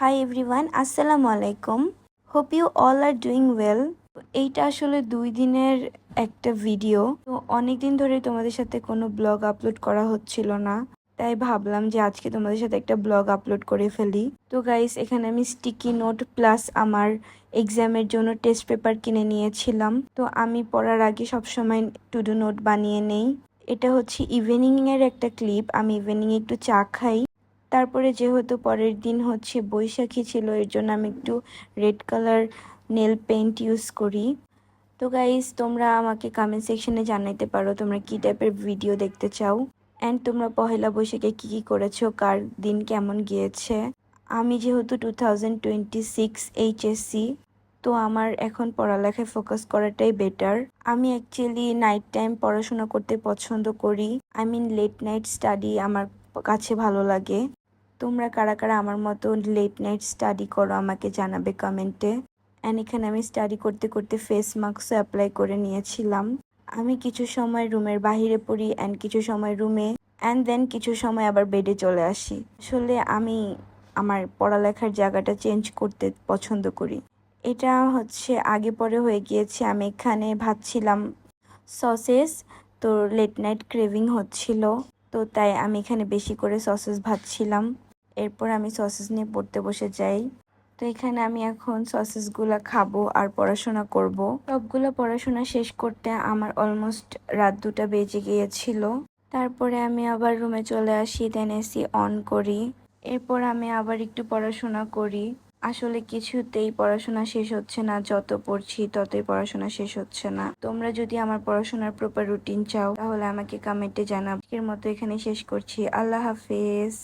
High everyone, আসসালামু আলাইকুম। Hope you all are doing well. এইটা আসলে 2 দিনের একটা ভিডিও। তো অনেক দিন ধরে তোমাদের সাথে কোনো ব্লগ আপলোড করা হচ্ছিল না, তাই ভাবলাম যে আজকে তোমাদের সাথে একটা ব্লগ আপলোড করে ফেলি। তো গাইস, এখানে আমি স্টিকি নোট প্লাস আমার এক্সামের জন্য টেস্ট পেপার কিনে নিয়েছিলাম। তো আমি পড়ার আগে সবসময় টু ডু নোট বানিয়ে নেই। এটা হচ্ছে ইভিনিংয়ের একটা ক্লিপ। আমি ইভিনিংয়ে একটু চা খাই। তারপরে যেহেতু পরের দিন হচ্ছে বৈশাখী ছিল, এর জন্য আমি একটু red colour nail paint use করি। তো গাইস, তোমরা আমাকে কমেন্ট সেকশনে জানাইতে পারো তোমরা কি টাইপের ভিডিও দেখতে চাও, অ্যান্ড তোমরা পহেলা বৈশাখে কি করেছো, কার দিন কেমন গিয়েছে। আমি যেহেতু 2026 এইচএসসি, তো আমার এখন পড়ালেখায় ফোকাস করাটাই বেটার। আমি অ্যাকচুয়ালি নাইট টাইম পড়াশোনা করতে পছন্দ করি। I mean late night study আমার কাছে ভালো লাগে। তোমরা কারা কারা আমার মতো লেট নাইট স্টাডি করো আমাকে জানাবে কমেন্টে। অ্যান্ড এখানে আমি স্টাডি করতে করতে ফেস মাস্কও অ্যাপ্লাই করে নিয়েছিলাম। আমি কিছু সময় রুমের বাহিরে পড়ি, অ্যান্ড কিছু সময় রুমে, অ্যান্ড দেন কিছু সময় আবার বেডে চলে আসি। আসলে আমি আমার পড়ালেখার জায়গাটা চেঞ্জ করতে পছন্দ করি। এটা হচ্ছে আগে পরে হয়ে গিয়েছে। আমি এখানে ভাবছিলাম সসেস, তো লেট নাইট ক্রেভিং হচ্ছিল, তো তাই আমি এখানে বেশি করে সসেস ভাজছিলাম। এরপর আমি সসেস নিয়ে পড়তে বসে যাই। তো এখানে আমি এখন সসেসগুলো খাবো আর পড়াশোনা করব। সবগুলো পড়াশোনা শেষ করতে আমার অলমোস্ট রাত 2টা বেজে গিয়েছিল। তারপরে আমি আবার রুমে চলে আসি, দেন এসি অন করি। এরপর আমি আবার একটু পড়াশোনা করি। আসলে কিছুতেই পড়াশোনা শেষ হচ্ছে না, যত পড়ছি ততই পড়াশোনা শেষ হচ্ছে না। তোমরা যদি আমার পড়াশোনার প্রপার রুটিন চাও তাহলে আমাকে কমেন্টে জানাও। আজকের মতো এখানে শেষ করছি। আল্লাহ হাফেজ।